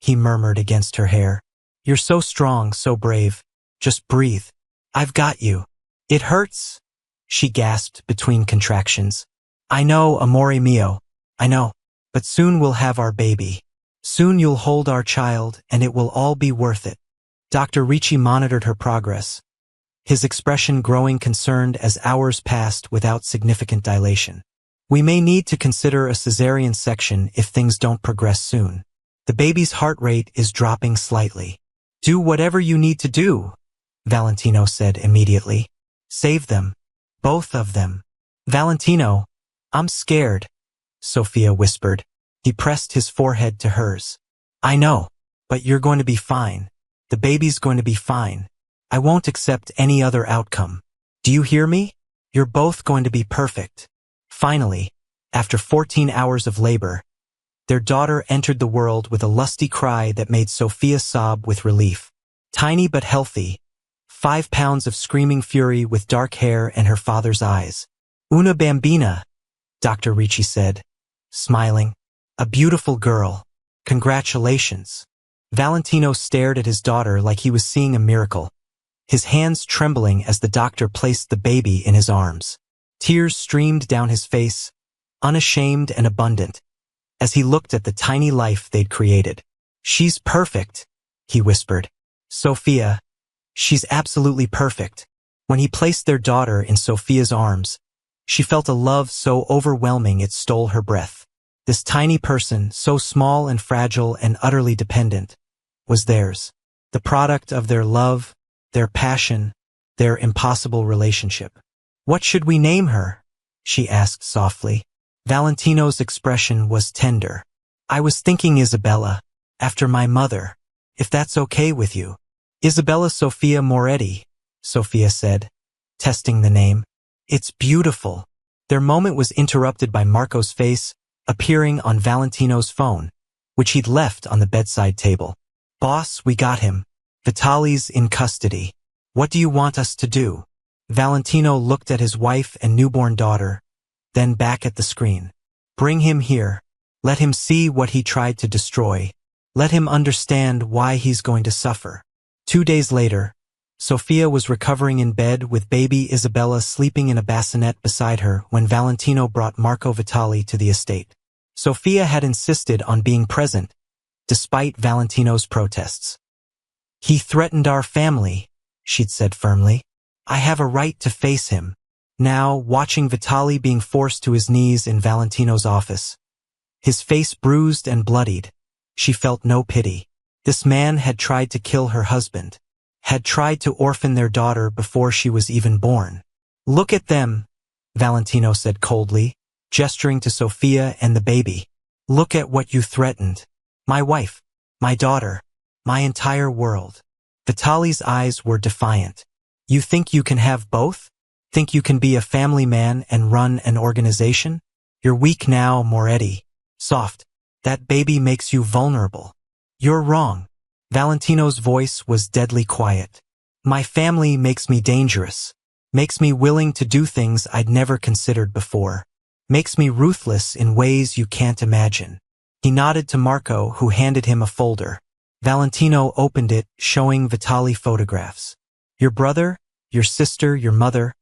he murmured against her hair. "You're so strong, so brave. Just breathe. I've got you." "It hurts," she gasped between contractions. "I know, amore mio. I know. But soon we'll have our baby. Soon you'll hold our child, and it will all be worth it." Dr. Ricci monitored her progress, his expression growing concerned as hours passed without significant dilation. "We may need to consider a cesarean section if things don't progress soon. The baby's heart rate is dropping slightly." "Do whatever you need to do," Valentino said immediately. "Save them. Both of them." "Valentino, I'm scared," Sophia whispered. He pressed his forehead to hers. "I know, but you're going to be fine. The baby's going to be fine. I won't accept any other outcome. Do you hear me? You're both going to be perfect." Finally, after 14 hours of labor, their daughter entered the world with a lusty cry that made Sophia sob with relief. Tiny but healthy, 5 pounds of screaming fury with dark hair and her father's eyes. "Una bambina," Dr. Ricci said, smiling. "A beautiful girl. Congratulations." Valentino stared at his daughter like he was seeing a miracle, his hands trembling as the doctor placed the baby in his arms. Tears streamed down his face, unashamed and abundant, as he looked at the tiny life they'd created. "She's perfect," he whispered. "Sophia, she's absolutely perfect." When he placed their daughter in Sophia's arms, she felt a love so overwhelming it stole her breath. This tiny person, so small and fragile and utterly dependent, was theirs, the product of their love, their passion, their impossible relationship. "What should we name her?" she asked softly. Valentino's expression was tender. "I was thinking Isabella, after my mother, if that's okay with you." "Isabella Sophia Moretti," Sophia said, testing the name. "It's beautiful." Their moment was interrupted by Marco's face appearing on Valentino's phone, which he'd left on the bedside table. "Boss, we got him. Vitali's in custody. What do you want us to do?" Valentino looked at his wife and newborn daughter, then back at the screen. "Bring him here. Let him see what he tried to destroy. Let him understand why he's going to suffer." 2 days later, Sophia was recovering in bed with baby Isabella sleeping in a bassinet beside her when Valentino brought Marco Vitali to the estate. Sophia had insisted on being present, despite Valentino's protests. "He threatened our family," she'd said firmly. "I have a right to face him." Now, watching Vitali being forced to his knees in Valentino's office, his face bruised and bloodied, she felt no pity. This man had tried to kill her husband, had tried to orphan their daughter before she was even born. "Look at them," Valentino said coldly, gesturing to Sophia and the baby. "Look at what you threatened. My wife, my daughter, my entire world." Vitali's eyes were defiant. "You think you can have both? Think you can be a family man and run an organization? You're weak now, Moretti. Soft. That baby makes you vulnerable. You're wrong." Valentino's voice was deadly quiet. "My family makes me dangerous. Makes me willing to do things I'd never considered before. Makes me ruthless in ways you can't imagine." He nodded to Marco, who handed him a folder. Valentino opened it, showing Vitali photographs. "Your brother, your sister, your mother,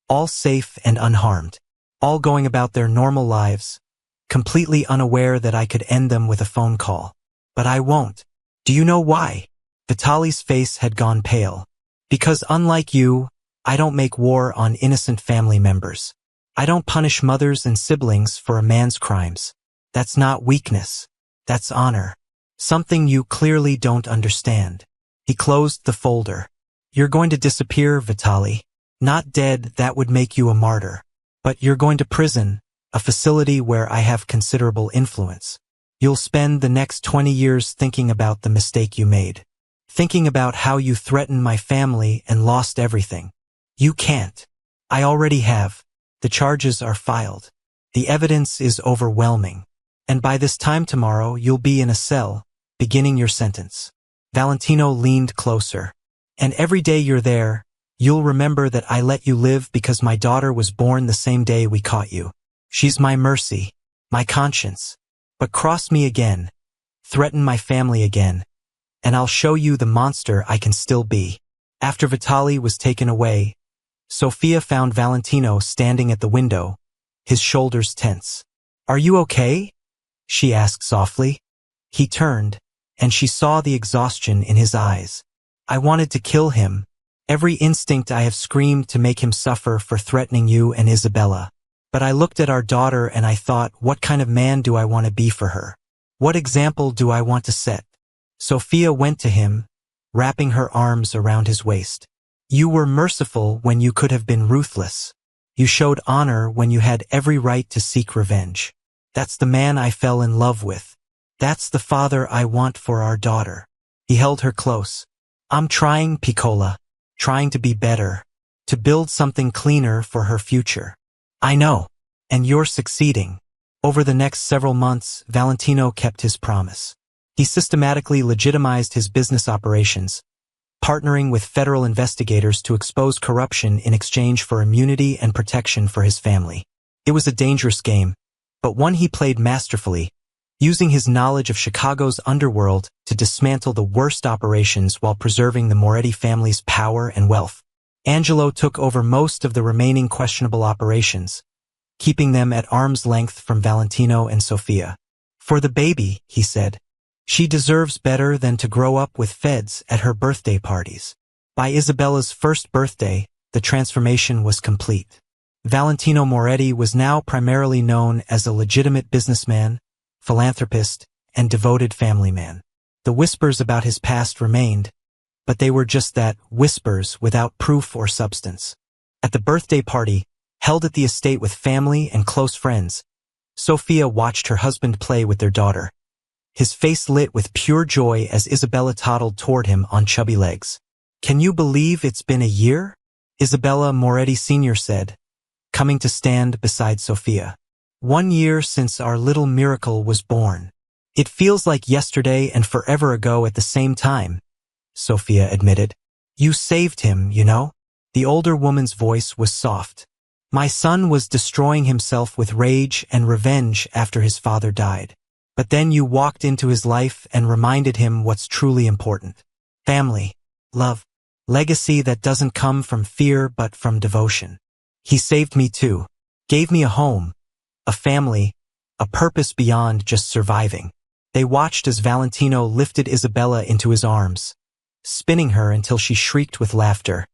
all safe and unharmed. All going about their normal lives, completely unaware that I could end them with a phone call. But I won't. Do you know why?" Vitali's face had gone pale. "Because unlike you, I don't make war on innocent family members. I don't punish mothers and siblings for a man's crimes. That's not weakness. That's honor. Something you clearly don't understand. He closed the folder. You're going to disappear, Vitali. Not dead, that would make you a martyr. But you're going to prison, a facility where I have considerable influence. You'll spend the next 20 years thinking about the mistake you made. Thinking about how you threatened my family and lost everything. You can't. I already have. The charges are filed. The evidence is overwhelming. And by this time tomorrow, you'll be in a cell, beginning your sentence. Valentino leaned closer. And every day you're there, you'll remember that I let you live because my daughter was born the same day we caught you. She's my mercy, my conscience. But cross me again, threaten my family again, and I'll show you the monster I can still be. After Vitali was taken away, Sophia found Valentino standing at the window, his shoulders tense. Are you okay? She asked softly. He turned, and she saw the exhaustion in his eyes. I wanted to kill him. Every instinct I have screamed to make him suffer for threatening you and Isabella. But I looked at our daughter and I thought, what kind of man do I want to be for her? What example do I want to set? Sophia went to him, wrapping her arms around his waist. You were merciful when you could have been ruthless. You showed honor when you had every right to seek revenge. That's the man I fell in love with. That's the father I want for our daughter. He held her close. I'm trying, Piccola. Trying to be better. To build something cleaner for her future. I know. And you're succeeding. Over the next several months, Valentino kept his promise. He systematically legitimized his business operations, partnering with federal investigators to expose corruption in exchange for immunity and protection for his family. It was a dangerous game, but one he played masterfully, using his knowledge of Chicago's underworld to dismantle the worst operations while preserving the Moretti family's power and wealth. Angelo took over most of the remaining questionable operations, keeping them at arm's length from Valentino and Sophia. For the baby, he said, she deserves better than to grow up with feds at her birthday parties. By Isabella's first birthday, the transformation was complete. Valentino Moretti was now primarily known as a legitimate businessman, philanthropist, and devoted family man. The whispers about his past remained, but they were just that, whispers without proof or substance. At the birthday party, held at the estate with family and close friends, Sophia watched her husband play with their daughter. His face lit with pure joy as Isabella toddled toward him on chubby legs. Can you believe it's been a year? Isabella Moretti Sr. said, coming to stand beside Sophia. 1 year since our little miracle was born. It feels like yesterday and forever ago at the same time, Sophia admitted. You saved him, you know? The older woman's voice was soft. My son was destroying himself with rage and revenge after his father died. But then you walked into his life and reminded him what's truly important. Family, love, legacy that doesn't come from fear but from devotion. He saved me too. Gave me a home, a family, a purpose beyond just surviving. They watched as Valentino lifted Isabella into his arms, spinning her until she shrieked with laughter,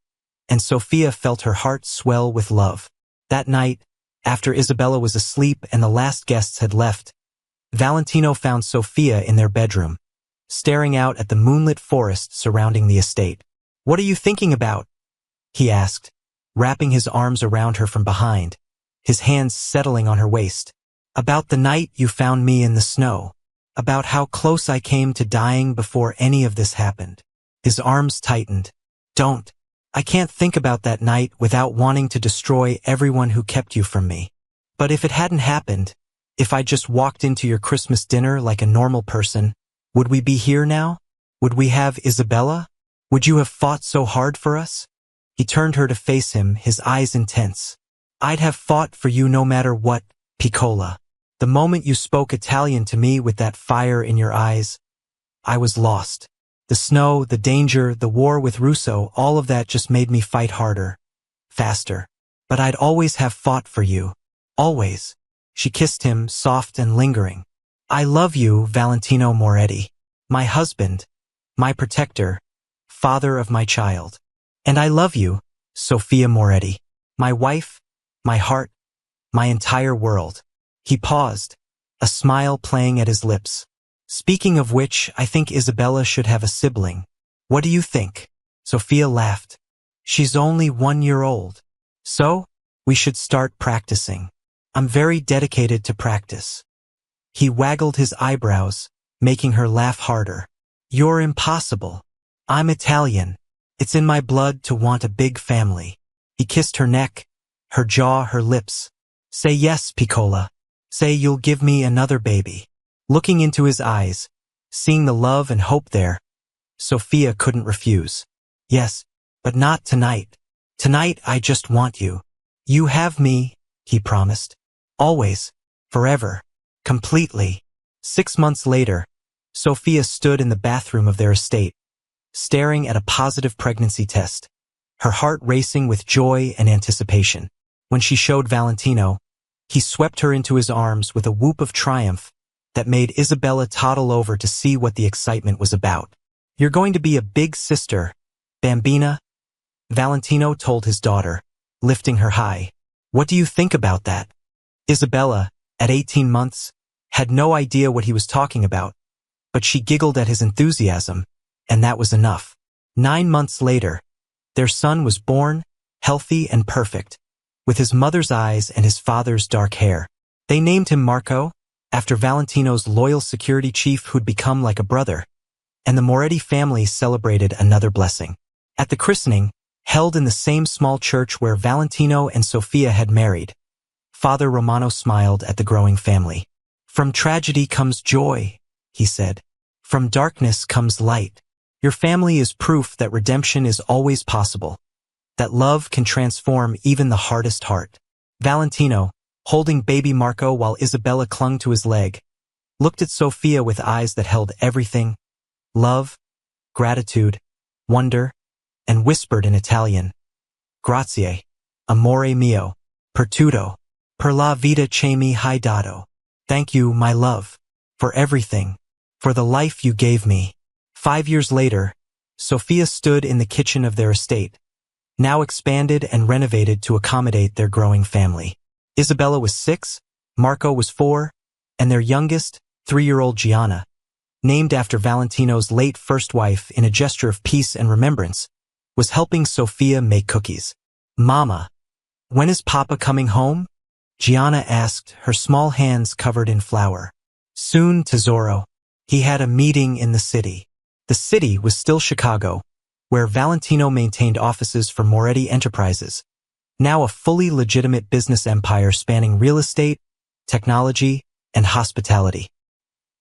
and Sophia felt her heart swell with love. That night, after Isabella was asleep and the last guests had left, Valentino found Sophia in their bedroom, staring out at the moonlit forest surrounding the estate. What are you thinking about? He asked, wrapping his arms around her from behind, his hands settling on her waist. About the night you found me in the snow. About how close I came to dying before any of this happened. His arms tightened. Don't. I can't think about that night without wanting to destroy everyone who kept you from me. But if it hadn't happened, if I just walked into your Christmas dinner like a normal person, would we be here now? Would we have Isabella? Would you have fought so hard for us? He turned her to face him, his eyes intense. I'd have fought for you no matter what, Piccola. The moment you spoke Italian to me with that fire in your eyes, I was lost. The snow, the danger, the war with Russo, all of that just made me fight harder, faster. But I'd always have fought for you. Always. She kissed him, soft and lingering. I love you, Valentino Moretti. My husband, my protector, father of my child. And I love you, Sophia Moretti. My wife, my heart, my entire world. He paused, a smile playing at his lips. Speaking of which, I think Isabella should have a sibling. What do you think? Sophia laughed. She's only 1 year old. So, we should start practicing. I'm very dedicated to practice. He waggled his eyebrows, making her laugh harder. You're impossible. I'm Italian. It's in my blood to want a big family. He kissed her neck, her jaw, her lips. Say yes, Piccola. Say you'll give me another baby. Looking into his eyes, seeing the love and hope there, Sophia couldn't refuse. Yes, but not tonight. Tonight I just want you. You have me, he promised. Always, forever, completely. 6 months later, Sophia stood in the bathroom of their estate, staring at a positive pregnancy test, her heart racing with joy and anticipation. When she showed Valentino, he swept her into his arms with a whoop of triumph that made Isabella toddle over to see what the excitement was about. You're going to be a big sister, Bambina, Valentino told his daughter, lifting her high. What do you think about that? Isabella, at 18 months, had no idea what he was talking about, but she giggled at his enthusiasm, and that was enough. 9 months later, their son was born, healthy and perfect, with his mother's eyes and his father's dark hair. They named him Marco, after Valentino's loyal security chief who'd become like a brother, and the Moretti family celebrated another blessing. At the christening, held in the same small church where Valentino and Sophia had married, Father Romano smiled at the growing family. From tragedy comes joy, he said. From darkness comes light. Your family is proof that redemption is always possible, that love can transform even the hardest heart. Valentino, holding baby Marco while Isabella clung to his leg, looked at Sophia with eyes that held everything, love, gratitude, wonder, and whispered in Italian, Grazie, amore mio, per tutto, per la vita che mi hai dato. Thank you, my love, for everything, for the life you gave me. 5 years later, Sophia stood in the kitchen of their estate, now expanded and renovated to accommodate their growing family. Isabella was 6, Marco was 4, and their youngest, 3-year-old Gianna, named after Valentino's late first wife in a gesture of peace and remembrance, was helping Sophia make cookies. Mama, when is Papa coming home? Gianna asked, her small hands covered in flour. Soon, tesoro. He had a meeting in the city. The city was still Chicago, where Valentino maintained offices for Moretti Enterprises, now a fully legitimate business empire spanning real estate, technology, and hospitality.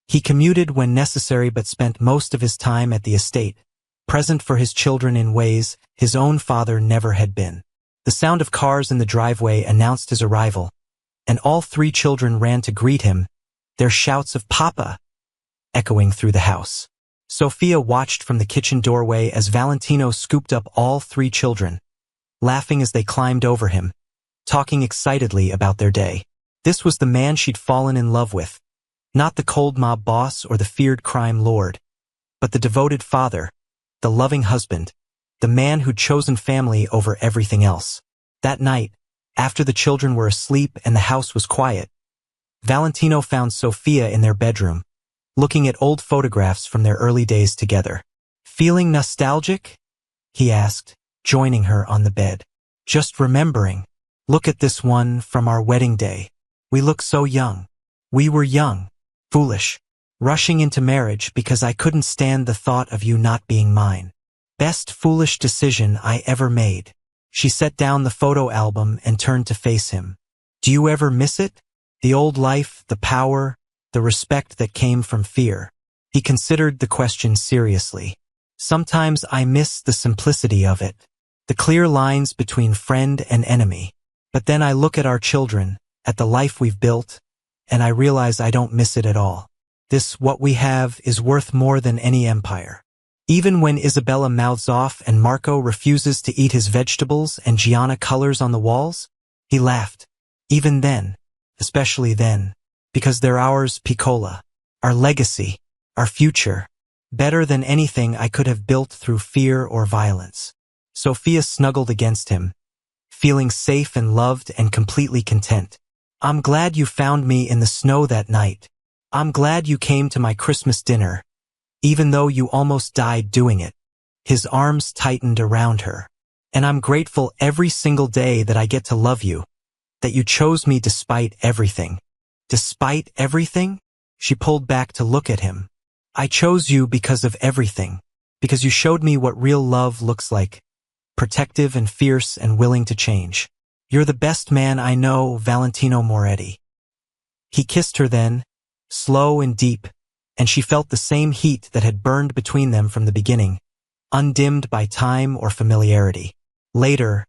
He commuted when necessary but spent most of his time at the estate, present for his children in ways his own father never had been. The sound of cars in the driveway announced his arrival, and all 3 children ran to greet him, their shouts of "Papa" echoing through the house. Sophia watched from the kitchen doorway as Valentino scooped up all 3 children, laughing as they climbed over him, talking excitedly about their day. This was the man she'd fallen in love with, not the cold mob boss or the feared crime lord, but the devoted father, the loving husband, the man who'd chosen family over everything else. That night, after the children were asleep and the house was quiet, Valentino found Sophia in their bedroom, looking at old photographs from their early days together. Feeling nostalgic? He asked, joining her on the bed. Just remembering. Look at this one from our wedding day. We look so young. We were young, foolish, rushing into marriage because I couldn't stand the thought of you not being mine. Best foolish decision I ever made. She set down the photo album and turned to face him. Do you ever miss it? The old life, the power, the respect that came from fear. He considered the question seriously. Sometimes I miss the simplicity of it, the clear lines between friend and enemy. But then I look at our children, at the life we've built, and I realize I don't miss it at all. This, what we have, is worth more than any empire. Even when Isabella mouths off and Marco refuses to eat his vegetables and Gianna colors on the walls, he laughed. Even then, especially then, because they're ours, Piccola, our legacy, our future, better than anything I could have built through fear or violence. Sophia snuggled against him, feeling safe and loved and completely content. I'm glad you found me in the snow that night. I'm glad you came to my Christmas dinner, even though you almost died doing it. His arms tightened around her. And I'm grateful every single day that I get to love you, that you chose me despite everything. Despite everything? She pulled back to look at him. I chose you because of everything, because you showed me what real love looks like, protective and fierce and willing to change. You're the best man I know, Valentino Moretti. He kissed her then, slow and deep, and she felt the same heat that had burned between them from the beginning, undimmed by time or familiarity. Later,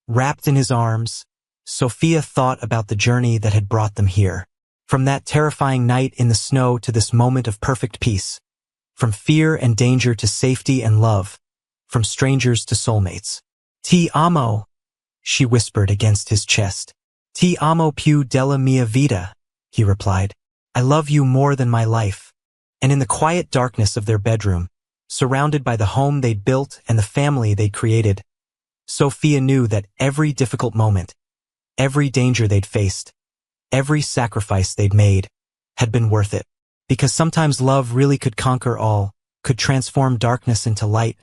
wrapped in his arms, Sophia thought about the journey that had brought them here. From that terrifying night in the snow to this moment of perfect peace. From fear and danger to safety and love. From strangers to soulmates. Ti amo, she whispered against his chest. Ti amo più della mia vita, he replied. I love you more than my life. And in the quiet darkness of their bedroom, surrounded by the home they'd built and the family they'd created, Sophia knew that every difficult moment, every danger they'd faced, every sacrifice they'd made, had been worth it. Because sometimes love really could conquer all, could transform darkness into light,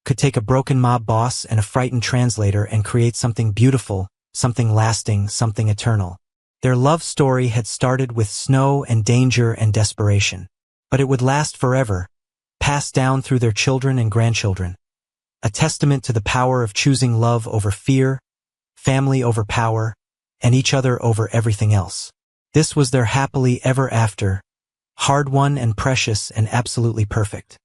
could take a broken mob boss and a frightened translator and create something beautiful, something lasting, something eternal. Their love story had started with snow and danger and desperation. But it would last forever, passed down through their children and grandchildren. A testament to the power of choosing love over fear, family over power, and each other over everything else. This was their happily ever after, hard-won and precious and absolutely perfect.